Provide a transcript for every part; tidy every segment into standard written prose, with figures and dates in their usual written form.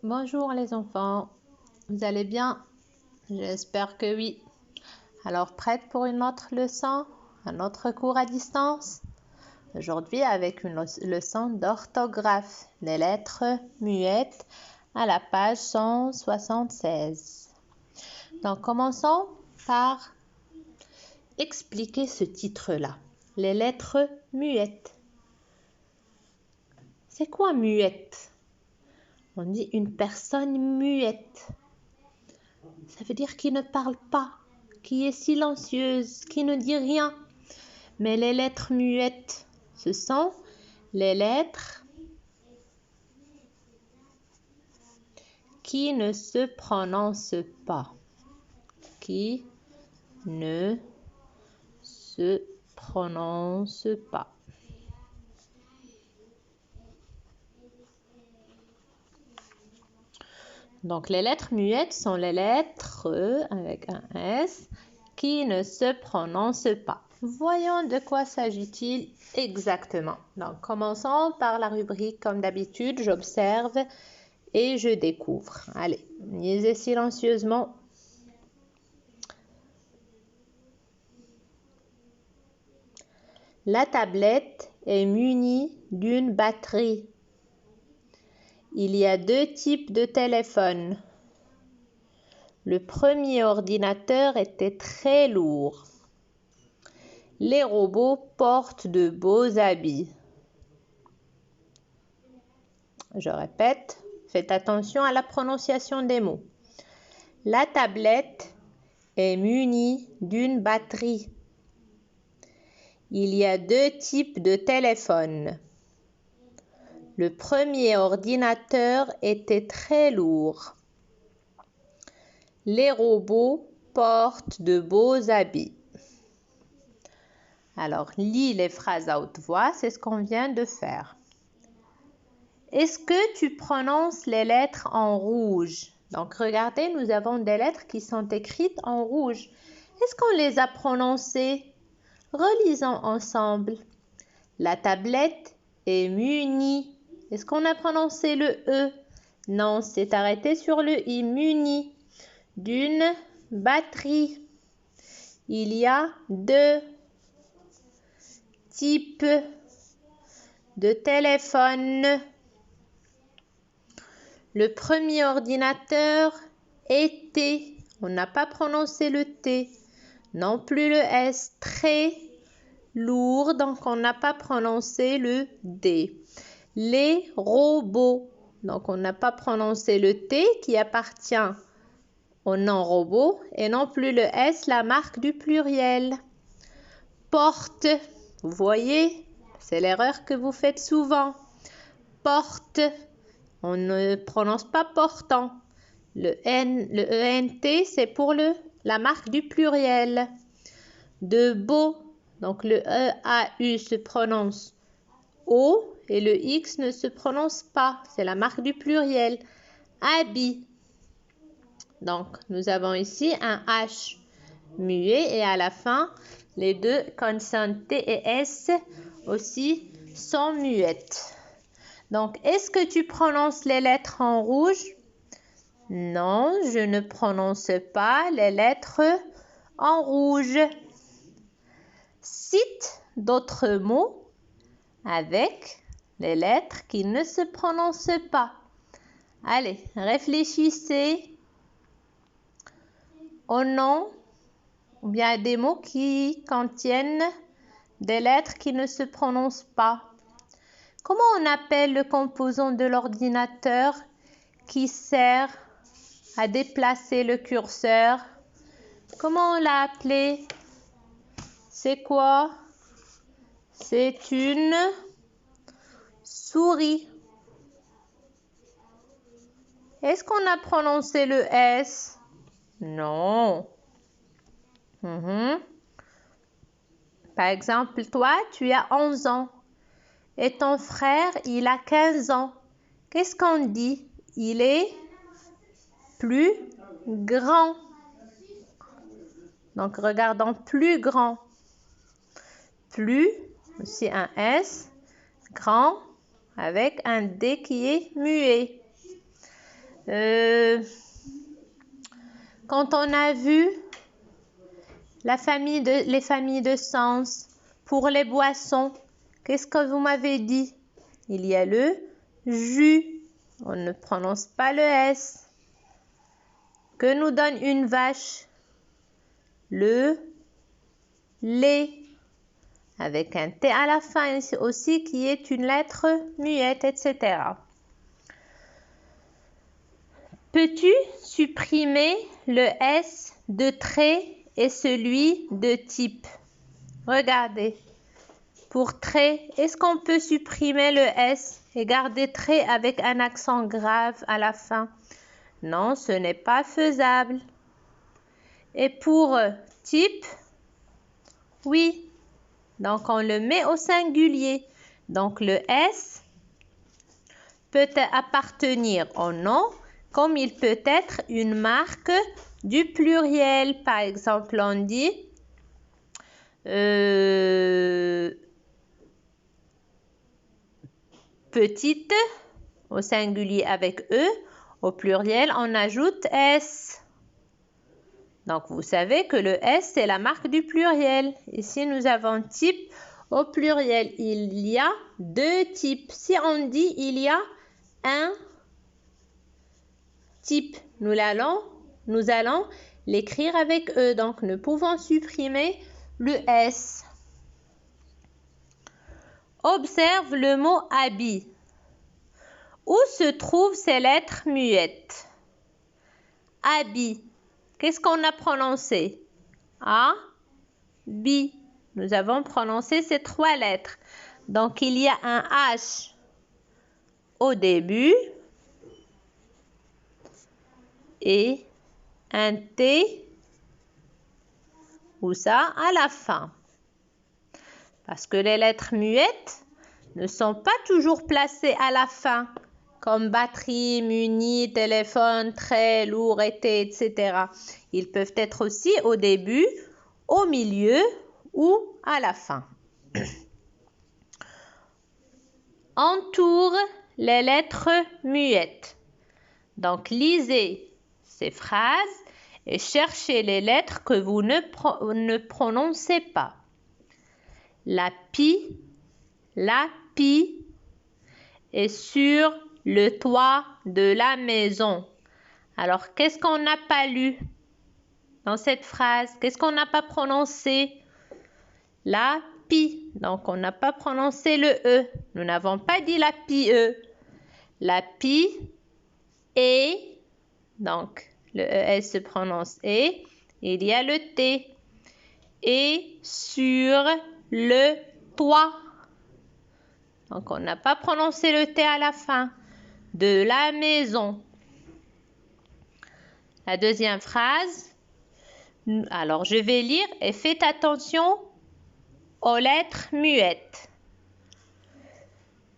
Bonjour les enfants, vous allez bien? J'espère que oui. Alors prête pour une autre leçon, un autre cours à distance? Aujourd'hui avec une leçon d'orthographe, les lettres muettes à la page 176. Donc commençons par expliquer ce titre-là, les lettres muettes. C'est quoi muette? On dit une personne muette. Ça veut dire qui ne parle pas, qui est silencieuse, qui ne dit rien. Mais les lettres muettes, ce sont les lettres qui ne se prononcent pas. Qui ne se prononcent pas. Donc, les lettres muettes sont les lettres avec un S qui ne se prononcent pas. Voyons de quoi s'agit-il exactement. Donc, commençons par la rubrique comme d'habitude. J'observe et je découvre. Allez, lisez silencieusement. La tablette est munie d'une batterie. Il y a deux types de téléphones. Le premier ordinateur était très lourd. Les robots portent de beaux habits. Je répète, faites attention à la prononciation des mots. La tablette est munie d'une batterie. Il y a deux types de téléphones. Le premier ordinateur était très lourd. Les robots portent de beaux habits. Alors, lis les phrases à haute voix, c'est ce qu'on vient de faire. Est-ce que tu prononces les lettres en rouge? Donc, regardez, nous avons des lettres qui sont écrites en rouge. Est-ce qu'on les a prononcées? Relisons ensemble. La tablette est munie. Est-ce qu'on a prononcé le E? Non, c'est arrêté sur le I. Munie d'une batterie. Il y a deux types de téléphones. Le premier ordinateur était, on n'a pas prononcé le T, non plus le S, très lourd, donc on n'a pas prononcé le D. Les robots, donc on n'a pas prononcé le T qui appartient au nom robot et non plus le S, la marque du pluriel. Porte, vous voyez, c'est l'erreur que vous faites souvent. Porte, on ne prononce pas portant. Le ENT, c'est pour la marque du pluriel. De beau, donc le EAU se prononce O et le X ne se prononce pas. C'est la marque du pluriel. Habit. Donc, nous avons ici un H muet et à la fin, les deux consonnes T et S aussi sont muettes. Donc, est-ce que tu prononces les lettres en rouge? Non, je ne prononce pas les lettres en rouge. Cite d'autres mots avec les lettres qui ne se prononcent pas. Allez, réfléchissez au nom ou bien à des mots qui contiennent des lettres qui ne se prononcent pas. Comment on appelle le composant de l'ordinateur qui sert à déplacer le curseur? Comment on l'a appelé? C'est quoi? C'est une souris. Est-ce qu'on a prononcé le S? Non. Par exemple, toi, tu as 11 ans et ton frère, il a 15 ans. Qu'est-ce qu'on dit? Il est plus grand. Donc, regardons plus grand. Plus, aussi un S, grand, avec un D qui est muet. Quand on a vu les familles de sens pour les boissons, qu'est-ce que vous m'avez dit? Il y a le jus. On ne prononce pas le S. Que nous donne une vache? Le lait. Avec un T à la fin aussi qui est une lettre muette, etc. Peux-tu supprimer le S de trait et celui de type? Regardez. Pour trait, est-ce qu'on peut supprimer le S et garder trait avec un accent grave à la fin? Non, ce n'est pas faisable. Et pour type, oui. Donc, on le met au singulier. Donc, le S peut appartenir au nom, comme il peut être une marque du pluriel. Par exemple, on dit petite au singulier avec E. Au pluriel, on ajoute S. Donc, vous savez que le S, c'est la marque du pluriel. Ici, nous avons type au pluriel. Il y a deux types. Si on dit il y a un type, nous allons l'écrire avec E. Donc, nous pouvons supprimer le S. Observe le mot habit. Où se trouvent ces lettres muettes? Habit. Qu'est-ce qu'on a prononcé? A, B. Nous avons prononcé ces trois lettres. Donc, il y a un H au début et un T ou ça à la fin. Parce que les lettres muettes ne sont pas toujours placées à la fin, comme batterie, muni, téléphone, très lourd, été, etc. Ils peuvent être aussi au début, au milieu ou à la fin. Entoure les lettres muettes. Donc, lisez ces phrases et cherchez les lettres que vous ne prononcez pas. La pie est sur le toit de la maison. Alors, qu'est-ce qu'on n'a pas lu dans cette phrase? Qu'est-ce qu'on n'a pas prononcé? La pie. Donc, on n'a pas prononcé le E. Nous n'avons pas dit la pie-E. La pie est. Donc, le ES se prononce et. Il y a le T. Et sur le toit. Donc, on n'a pas prononcé le T à la fin. De la maison. La deuxième phrase. Alors, je vais lire et faites attention aux lettres muettes.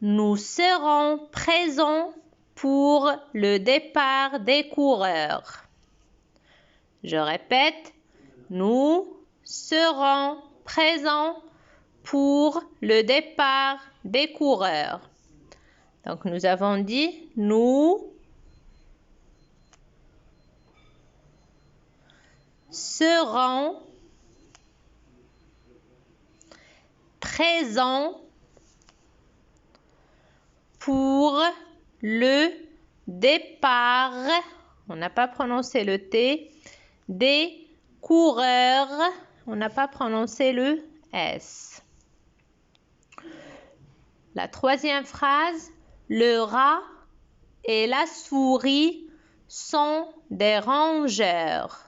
Nous serons présents pour le départ des coureurs. Je répète, nous serons présents pour le départ des coureurs. Donc, nous avons dit nous serons présents pour le départ, on n'a pas prononcé le T, des coureurs, on n'a pas prononcé le S. La troisième phrase, le rat et la souris sont des rongeurs.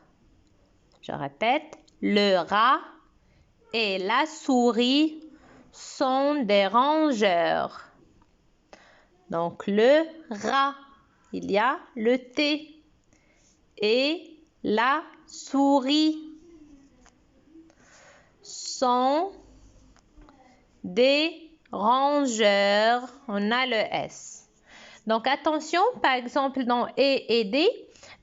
Je répète, le rat et la souris sont des rongeurs. Donc, le rat, il y a le T. Et la souris sont des rongeurs. On a le S. Donc, attention, par exemple, dans et D,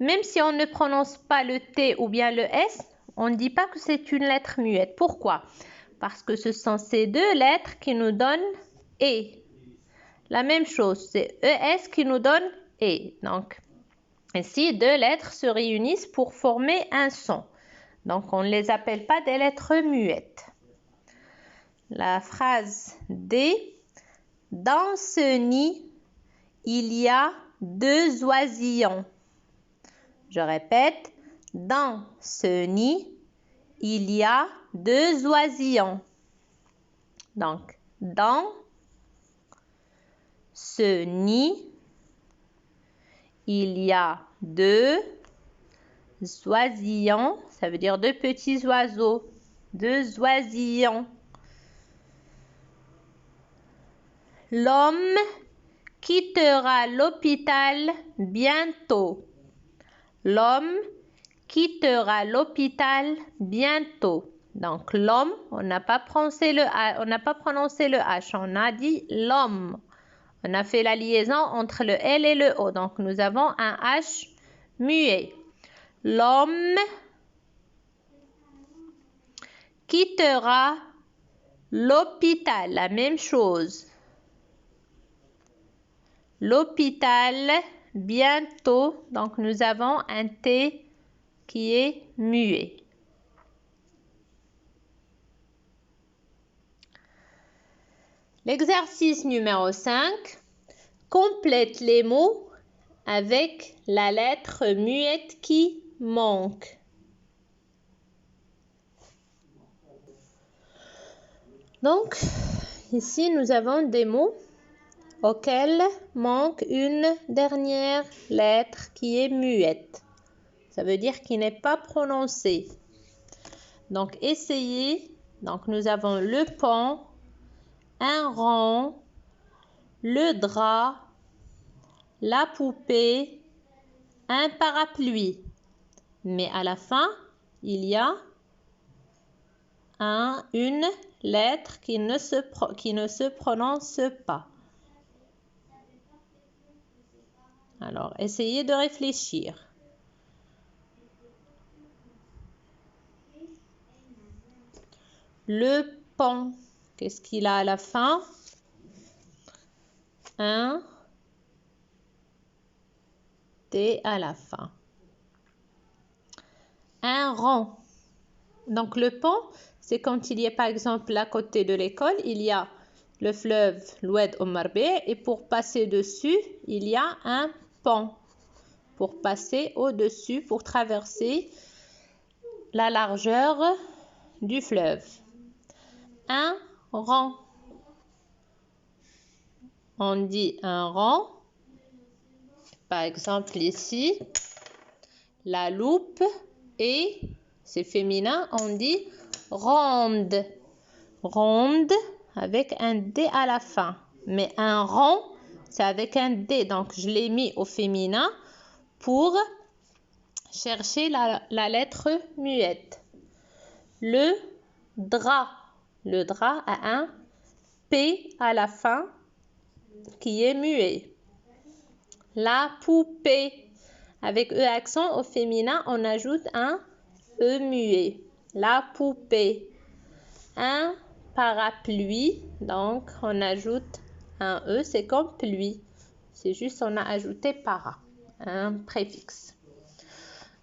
même si on ne prononce pas le T ou bien le S, on ne dit pas que c'est une lettre muette. Pourquoi? Parce que ce sont ces deux lettres qui nous donnent E. La même chose, c'est ES qui nous donne E. Donc, Ici, deux lettres se réunissent pour former un son. Donc, on ne les appelle pas des lettres muettes. La phrase D. Dans ce nid, il y a deux oisillons. Je répète, dans ce nid, il y a deux oisillons. Donc, dans ce nid, il y a deux oisillons. Ça veut dire deux petits oiseaux. Deux oisillons. L'homme quittera l'hôpital bientôt. L'homme quittera l'hôpital bientôt. Donc, l'homme, on n'a pas prononcé le H, on a dit l'homme. On a fait la liaison entre le L et le O. Donc, nous avons un H muet. L'homme quittera l'hôpital. La même chose. L'hôpital bientôt. Donc, nous avons un T qui est muet. L'exercice numéro 5. Complète les mots avec la lettre muette qui manque. Donc, ici, nous avons des mots auxquels manque une dernière lettre qui est muette. Ça veut dire qu'il n'est pas prononcé. Donc, essayez. Donc, nous avons le pont, un rond, le drap, la poupée, un parapluie. Mais à la fin, il y a une lettre qui ne se prononce pas. Alors, essayez de réfléchir. Le pont, qu'est-ce qu'il a à la fin? Un T à la fin. Un rond. Donc, le pont, c'est quand il y a, par exemple, à côté de l'école, il y a le fleuve l'Oued Omarbe et pour passer dessus, il y a un pont. Pour passer au-dessus, pour traverser la largeur du fleuve. Un rond. On dit un rond. Par exemple, ici, la loupe et c'est féminin, on dit ronde. Ronde avec un D à la fin. Mais un rond, c'est avec un D. Donc, je l'ai mis au féminin pour chercher la lettre muette. Le drap. Le drap a un P à la fin qui est muet. La poupée. Avec E accent au féminin, on ajoute un E muet. La poupée. Un parapluie. Donc, on ajoute un E. C'est comme pluie. C'est juste on a ajouté para. Un préfixe.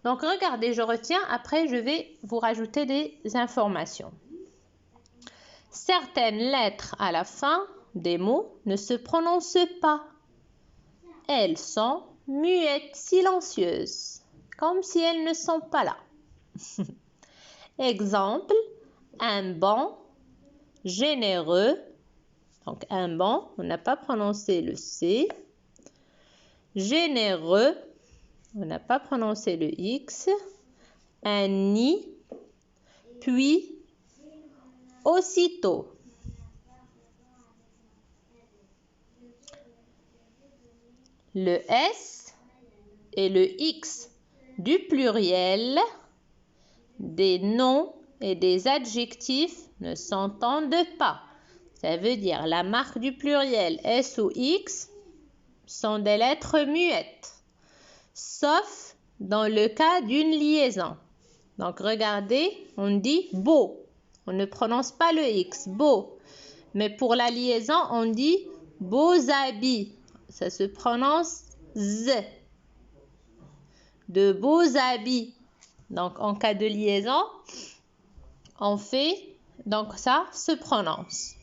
Donc, regardez, je retiens. Après, je vais vous rajouter des informations. Certaines lettres à la fin des mots ne se prononcent pas. Elles sont muettes, silencieuses, comme si elles ne sont pas là. Exemple, un banc généreux. Donc, un banc, on n'a pas prononcé le C. Généreux, on n'a pas prononcé le X. Un nid, puis aussitôt. Le S et le X du pluriel des noms et des adjectifs ne s'entendent pas. Ça veut dire la marque du pluriel S ou X sont des lettres muettes, sauf dans le cas d'une liaison. Donc, regardez, on dit beau. On ne prononce pas le X, beau. Mais pour la liaison, on dit beaux habits. Ça se prononce Z. de beaux habits. Donc, en cas de liaison, on fait, donc ça se prononce.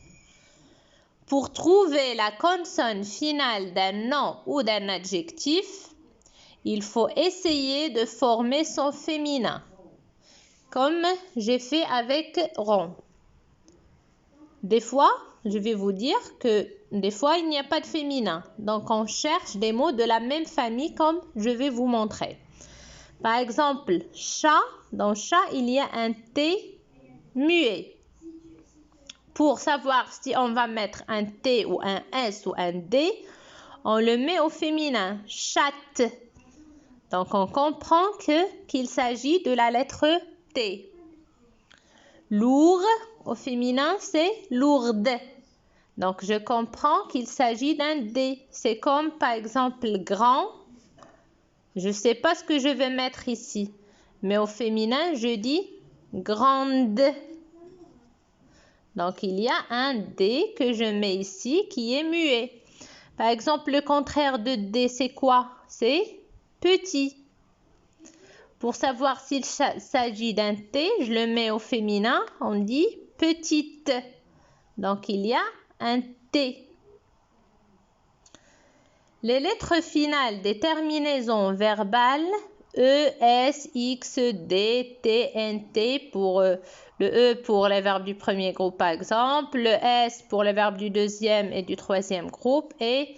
Pour trouver la consonne finale d'un nom ou d'un adjectif, il faut essayer de former son féminin, comme j'ai fait avec rond. Des fois, je vais vous dire que des fois, il n'y a pas de féminin. Donc, on cherche des mots de la même famille comme je vais vous montrer. Par exemple, chat, dans chat, il y a un T muet. Pour savoir si on va mettre un T ou un S ou un D, on le met au féminin, chatte. Donc, on comprend qu'il s'agit de la lettre T. Lourd, au féminin, c'est lourde. Donc, je comprends qu'il s'agit d'un D. C'est comme, par exemple, grand. Je ne sais pas ce que je vais mettre ici. Mais au féminin, je dis grande. Donc, il y a un D que je mets ici qui est muet. Par exemple, le contraire de D, c'est quoi? C'est petit. Pour savoir s'il s'agit d'un T, je le mets au féminin, on dit petite. Donc, il y a un T. Les lettres finales des terminaisons verbales E, S, X, D, T, N, T pour le E pour les verbes du premier groupe par exemple, le S pour les verbes du deuxième et du troisième groupe et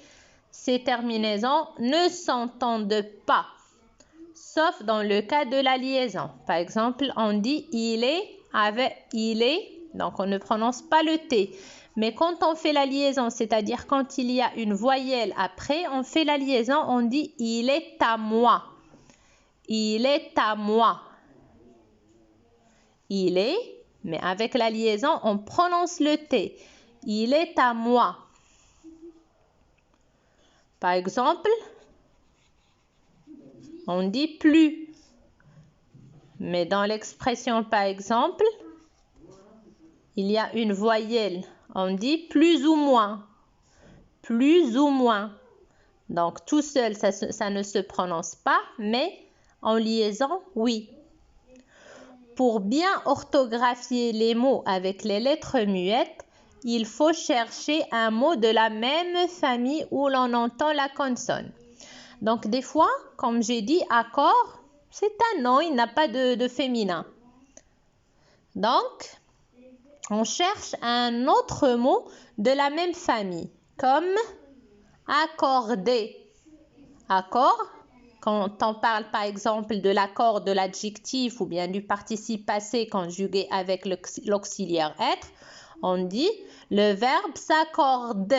ces terminaisons ne s'entendent pas, sauf dans le cas de la liaison. Par exemple, on dit il est avec il est, donc on ne prononce pas le T. Mais quand on fait la liaison, c'est-à-dire quand il y a une voyelle après, on fait la liaison, on dit il est à moi. Il est à moi. Il est, mais avec la liaison, on prononce le T. Il est à moi. Par exemple, on dit plus. Mais dans l'expression par exemple, il y a une voyelle. On dit plus ou moins. Plus ou moins. Donc, tout seul, ça ne se prononce pas, mais en liaison, oui. Pour bien orthographier les mots avec les lettres muettes, il faut chercher un mot de la même famille où l'on entend la consonne. Donc, des fois, comme j'ai dit, accord, c'est un nom, il n'a pas de féminin. Donc, on cherche un autre mot de la même famille, comme accorder. Accord, quand on parle par exemple de l'accord de l'adjectif ou bien du participe passé conjugué avec l'auxiliaire être, on dit le verbe s'accorde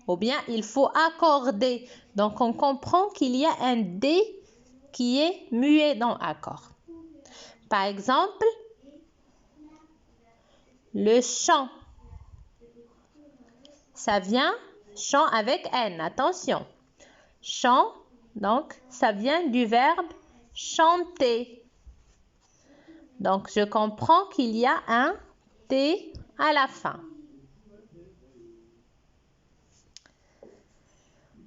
ou bien il faut accorder. Donc on comprend qu'il y a un D qui est muet dans accord. Par exemple, le chant. Ça vient, chant avec N, attention. Chant, donc, ça vient du verbe chanter. Donc, je comprends qu'il y a un T à la fin.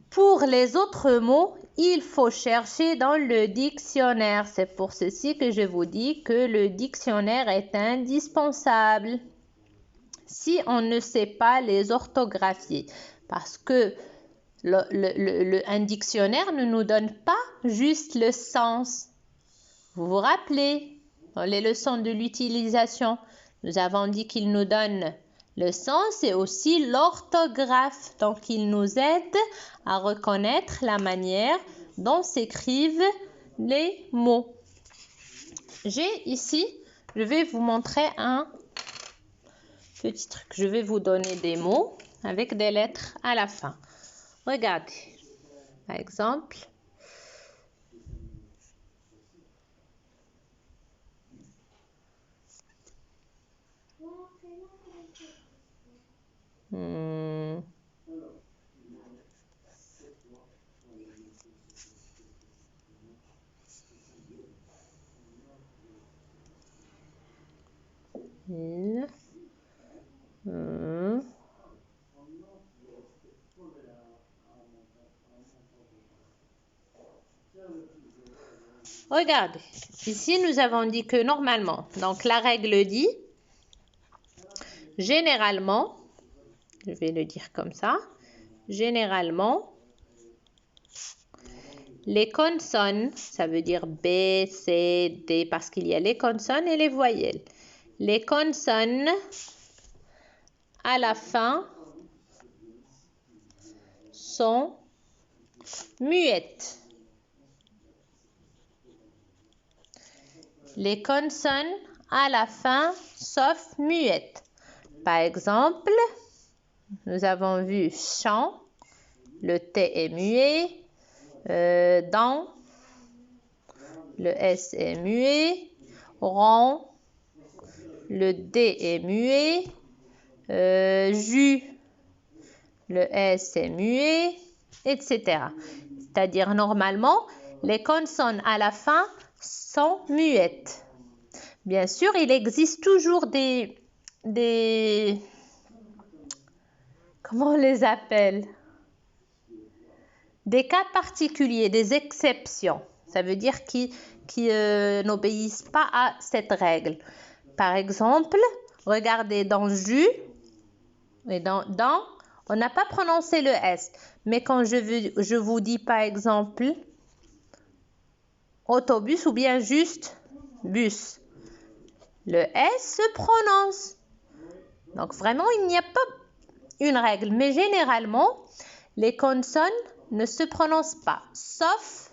Pour les autres mots, il faut chercher dans le dictionnaire. C'est pour ceci que je vous dis que le dictionnaire est indispensable si on ne sait pas les orthographier. Parce que un dictionnaire ne nous donne pas juste le sens. Vous vous rappelez, dans les leçons de l'utilisation, nous avons dit qu'il nous donne le sens et aussi l'orthographe. Donc, il nous aide à reconnaître la manière dont s'écrivent les mots. J'ai ici, je vais vous montrer un petit truc. Je vais vous donner des mots avec des lettres à la fin. Regardez, par exemple, Regardez, ici nous avons dit que normalement, donc la règle dit, généralement, je vais le dire comme ça, généralement, les consonnes, ça veut dire B, C, D, parce qu'il y a les consonnes et les voyelles. Les consonnes, à la fin, sont muettes. Les consonnes à la fin, sauf muettes. Par exemple, nous avons vu chant, le T est muet, dans, le S est muet, rond, le D est muet, jus, le S est muet, etc. C'est-à-dire, normalement, les consonnes à la fin sont muettes. Bien sûr, il existe toujours des comment on les appelle? Des cas particuliers, des exceptions. Ça veut dire qui n'obéissent pas à cette règle. Par exemple, regardez dans jus et dans, on n'a pas prononcé le S. Mais quand je vous dis par exemple autobus ou bien juste bus, le S se prononce. Donc vraiment, il n'y a pas une règle. Mais généralement, les consonnes ne se prononcent pas, sauf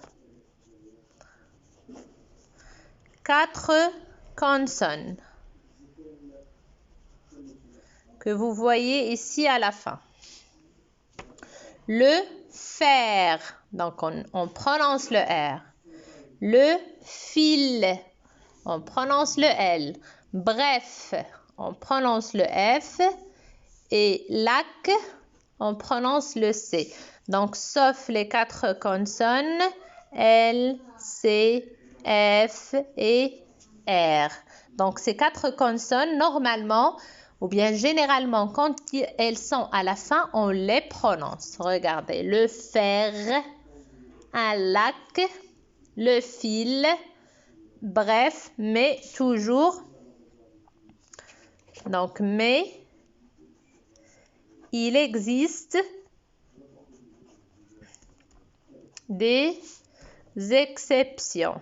4 consonnes que vous voyez ici à la fin. Le fer, donc on prononce le R. Le fil, on prononce le L. Bref, on prononce le F. Et lac, on prononce le C. Donc, sauf les 4 consonnes, L, C, F et R. Donc, ces 4 consonnes, normalement, ou bien généralement, quand elles sont à la fin, on les prononce. Regardez, le fer, un lac, le fil, bref, mais toujours. Donc, mais, il existe des exceptions.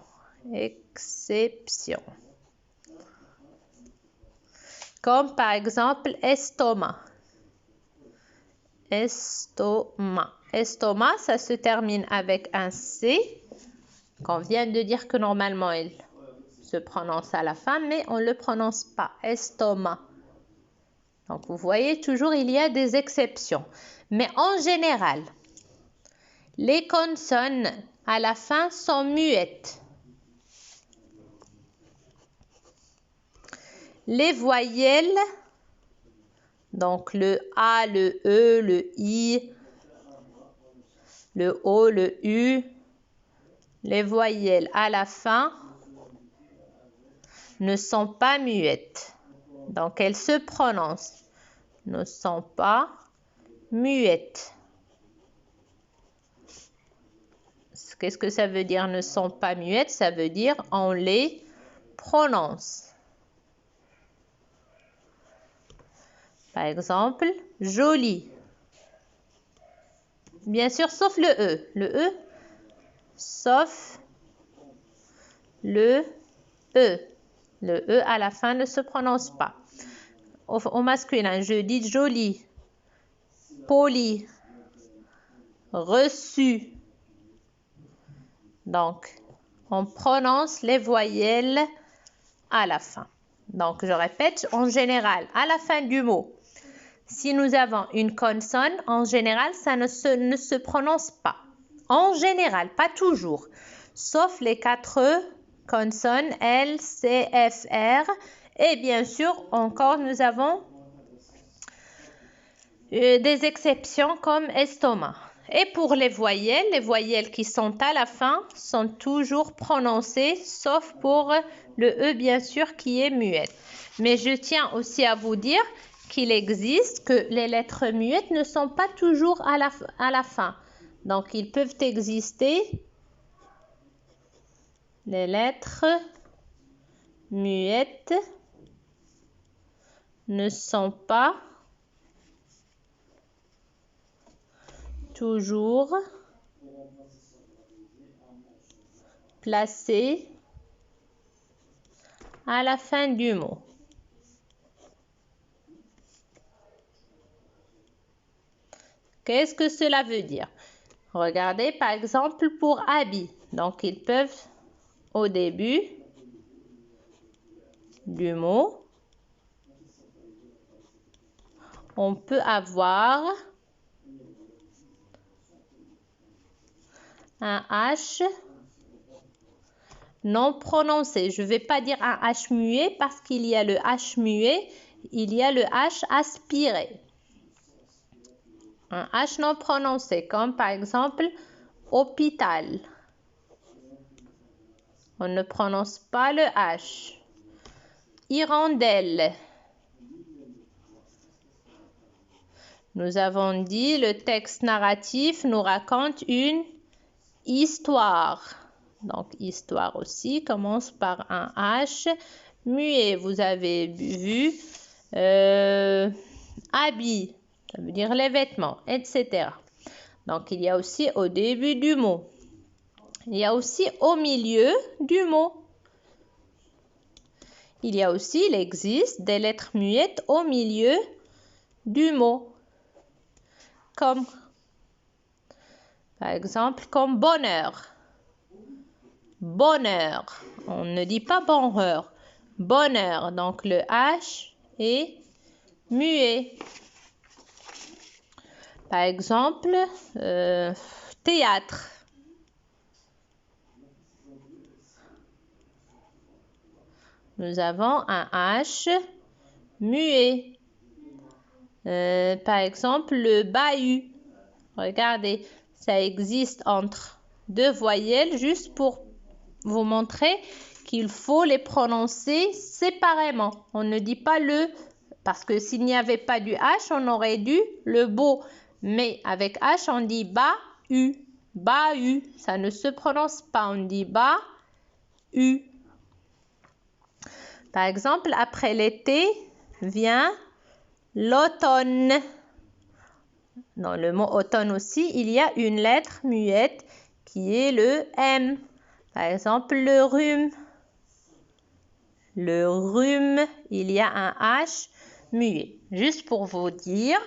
Comme par exemple estomac. Estomac, ça se termine avec un C. Qu'on vient de dire que normalement, il se prononce à la fin, mais on ne le prononce pas. Estomac. Donc, vous voyez, toujours, il y a des exceptions. Mais en général, les consonnes à la fin sont muettes. Les voyelles, donc le A, le E, le I, le O, le U, les voyelles à la fin ne sont pas muettes. Donc, elles se prononcent, ne sont pas muettes. Qu'est-ce que ça veut dire ne sont pas muettes? Ça veut dire on les prononce. Par exemple, joli. Bien sûr, sauf le E. Le E, sauf le E. Le E à la fin ne se prononce pas. Au masculin, je dis joli, poli, reçu. Donc, on prononce les voyelles à la fin. Donc, je répète, en général, à la fin du mot, si nous avons une consonne, en général, ça ne se prononce pas. En général, pas toujours. Sauf les 4 consonnes L, C, F, R. Et bien sûr, encore, nous avons des exceptions comme estomac. Et pour les voyelles qui sont à la fin sont toujours prononcées, sauf pour le E, bien sûr, qui est muette. Mais je tiens aussi à vous dire qu'il existe que les lettres muettes ne sont pas toujours à la fin. Donc, ils peuvent exister Les lettres muettes ne sont pas toujours placées à la fin du mot. Qu'est-ce que cela veut dire? Regardez par exemple pour habit. Donc ils peuvent au début du mot, on peut avoir un H non prononcé. Je ne vais pas dire un H muet parce qu'il y a le H muet, il y a le H aspiré. Un H non prononcé, comme par exemple hôpital. On ne prononce pas le H. Hirondelle. Nous avons dit le texte narratif nous raconte une histoire. Donc, histoire aussi commence par un H muet. Vous avez vu habit, ça veut dire les vêtements, etc. Donc, il y a aussi au début du mot. Il y a aussi au milieu du mot. Il y a aussi, il existe des lettres muettes au milieu du mot. Comme, par exemple, comme bonheur. Bonheur. On ne dit pas bonheur. Bonheur. Donc, le H est muet. Par exemple, théâtre. Nous avons un H muet. Par exemple, le bahut. Regardez, ça existe entre deux voyelles juste pour vous montrer qu'il faut les prononcer séparément. On ne dit pas le, parce que s'il n'y avait pas du H, on aurait dû le beau. Mais avec H, on dit bahut. Bahut, ça ne se prononce pas, on dit bahut. Par exemple, après l'été vient l'automne. Dans le mot automne aussi, il y a une lettre muette qui est le M. Par exemple, le rhume. Le rhume, il y a un H muet. Juste pour vous dire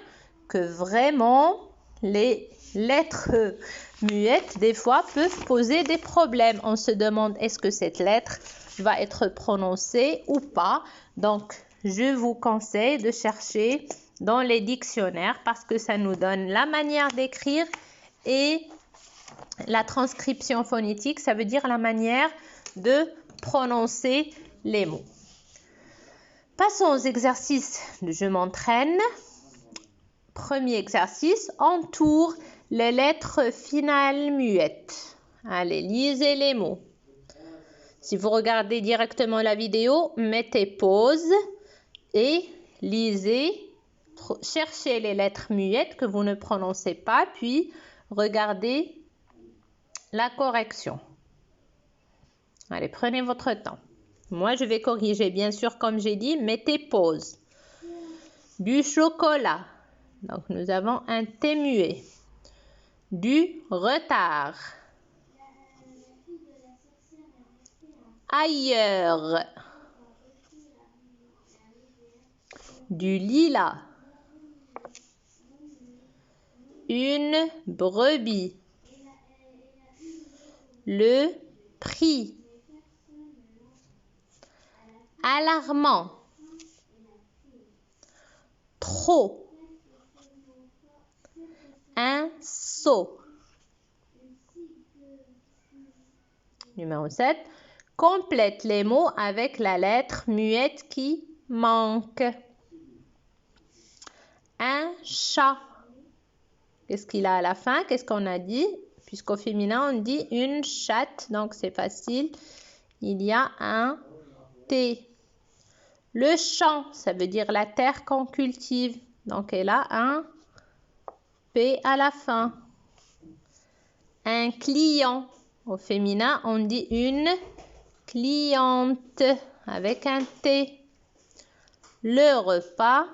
que vraiment, les lettres muettes, des fois, peuvent poser des problèmes. On se demande, est-ce que cette lettre va être prononcée ou pas? Donc, je vous conseille de chercher dans les dictionnaires parce que ça nous donne la manière d'écrire et la transcription phonétique, ça veut dire la manière de prononcer les mots. Passons aux exercices de je m'entraîne. Premier exercice, entoure les lettres finales muettes. Allez, lisez les mots. Si vous regardez directement la vidéo, mettez pause et lisez. Cherchez les lettres muettes que vous ne prononcez pas, puis regardez la correction. Allez, prenez votre temps. Moi, je vais corriger, bien sûr, comme j'ai dit, mettez pause. Du chocolat. Donc, nous avons un T muet. Du retard. Ailleurs. Du lilas. Une brebis. Le prix. Alarmant. Trop. Un seau. Numéro 7. Complète les mots avec la lettre muette qui manque. Un chat. Qu'est-ce qu'il a à la fin? Qu'est-ce qu'on a dit? Puisqu'au féminin, on dit une chatte. Donc, c'est facile. Il y a un T. Le champ, ça veut dire la terre qu'on cultive. Donc, elle a un P à la fin. Un client. Au féminin, on dit une cliente avec un T. Le repas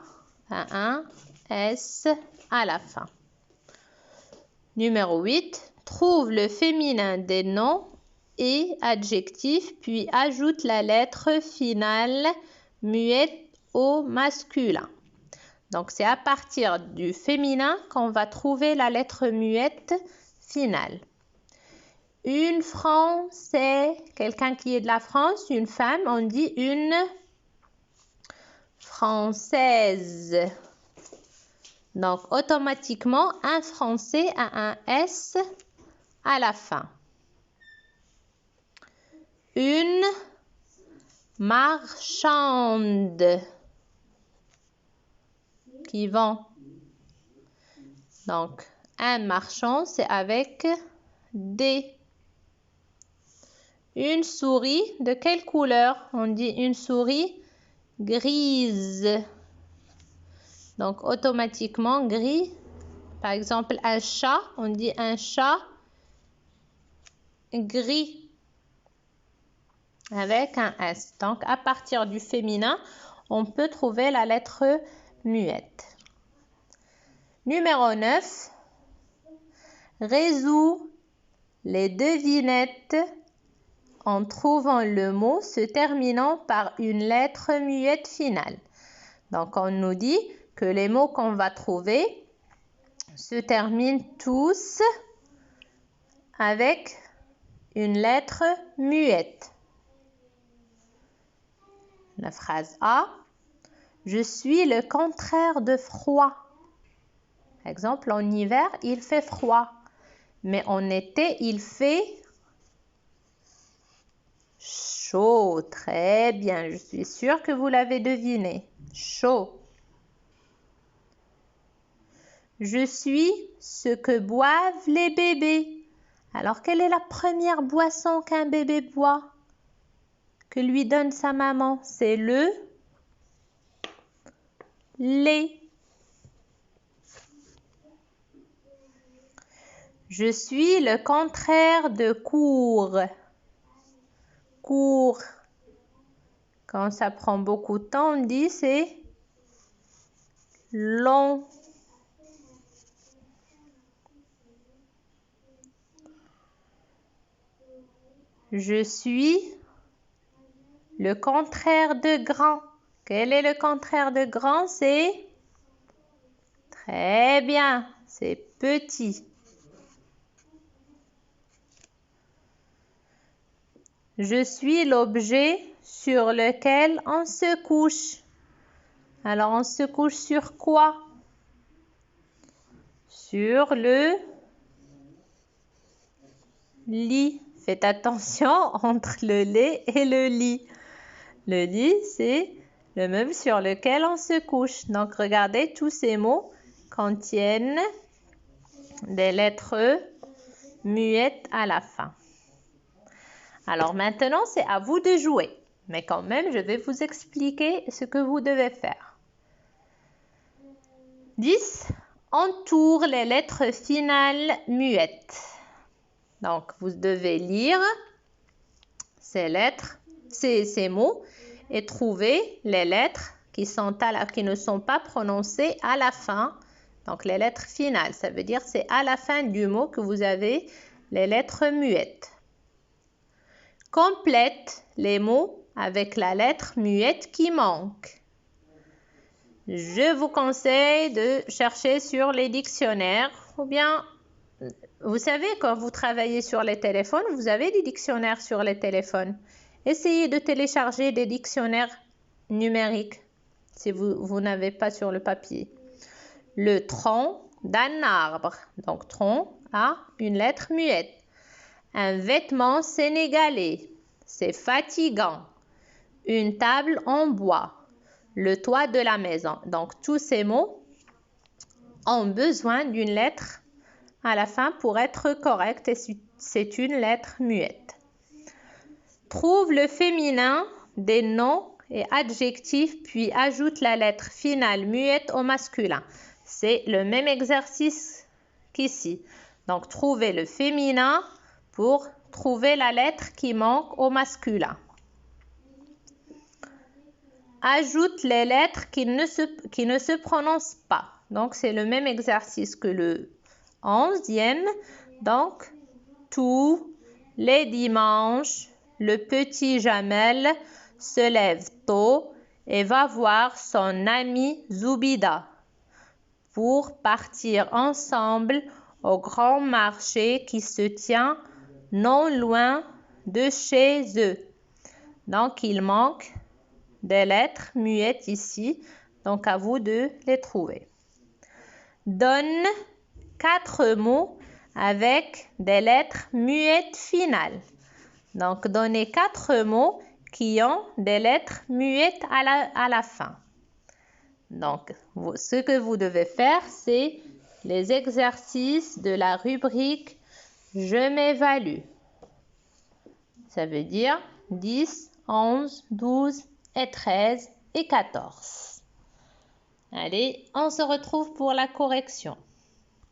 a un S à la fin. Numéro 8. Trouve le féminin des noms et adjectifs, puis ajoute la lettre finale muette au masculin. Donc, c'est à partir du féminin qu'on va trouver la lettre muette finale. Une Française, quelqu'un qui est de la France, une femme, on dit une Française. Donc, automatiquement, un Français a un S à la fin. Une marchande qui vend. Donc, un marchand, c'est avec D. Une souris, de quelle couleur? On dit une souris grise. Donc, automatiquement, gris. Par exemple, un chat, on dit un chat gris. Avec un S. Donc, à partir du féminin, on peut trouver la lettre muette. Numéro 9. Résous les devinettes en trouvant le mot se terminant par une lettre muette finale. Donc, on nous dit que les mots qu'on va trouver se terminent tous avec une lettre muette. La phrase A. Je suis le contraire de froid. Par exemple, en hiver, il fait froid. Mais en été, il fait chaud. Très bien, je suis sûre que vous l'avez deviné. Chaud. Je suis ce que boivent les bébés. Alors, quelle est la première boisson qu'un bébé boit? Que lui donne sa maman? C'est le lait. Je suis le contraire de court. Court. Quand ça prend beaucoup de temps, on dit c'est long. Je suis le contraire de grand. Quel est le contraire de grand? C'est très bien, c'est petit. Je suis l'objet sur lequel on se couche. Alors, on se couche sur quoi? Sur le lit. Faites attention entre le lait et le lit. Le lit, c'est le meuble sur lequel on se couche. Donc, regardez, tous ces mots contiennent des lettres muettes à la fin. Alors maintenant, c'est à vous de jouer. Mais quand même, je vais vous expliquer ce que vous devez faire. 10. Entoure les lettres finales muettes. Donc, vous devez lire ces lettres, ces mots et trouver les lettres qui ne sont pas prononcées à la fin. Donc, les lettres finales, ça veut dire c'est à la fin du mot que vous avez les lettres muettes. Complète les mots avec la lettre muette qui manque. Je vous conseille de chercher sur les dictionnaires ou bien, vous savez, quand vous travaillez sur les téléphones, vous avez des dictionnaires sur les téléphones. Essayez de télécharger des dictionnaires numériques si vous n'avez pas sur le papier. Le tronc d'un arbre. Donc, tronc a une lettre muette. Un vêtement sénégalais. C'est fatigant. Une table en bois. Le toit de la maison. Donc, tous ces mots ont besoin d'une lettre à la fin pour être corrects et c'est une lettre muette. Trouve le féminin des noms et adjectifs puis ajoute la lettre finale muette au masculin. C'est le même exercice qu'ici. Donc, trouvez le féminin pour trouver la lettre qui manque au masculin. Ajoute les lettres qui ne se prononcent pas. Donc, c'est le même exercice que le 11e. Donc, tous les dimanches, le petit Jamel se lève tôt et va voir son amie Zoubida pour partir ensemble au grand marché qui se tient non loin de chez eux. Donc, il manque des lettres muettes ici. Donc, à vous de les trouver. Donne 4 mots avec des lettres muettes finales. Donc, donnez 4 mots qui ont des lettres muettes à la fin. Donc, ce que vous devez faire, c'est les exercices de la rubrique « Je m'évalue ». Ça veut dire 10, 11, 12 et 13 et 14. Allez, on se retrouve pour la correction.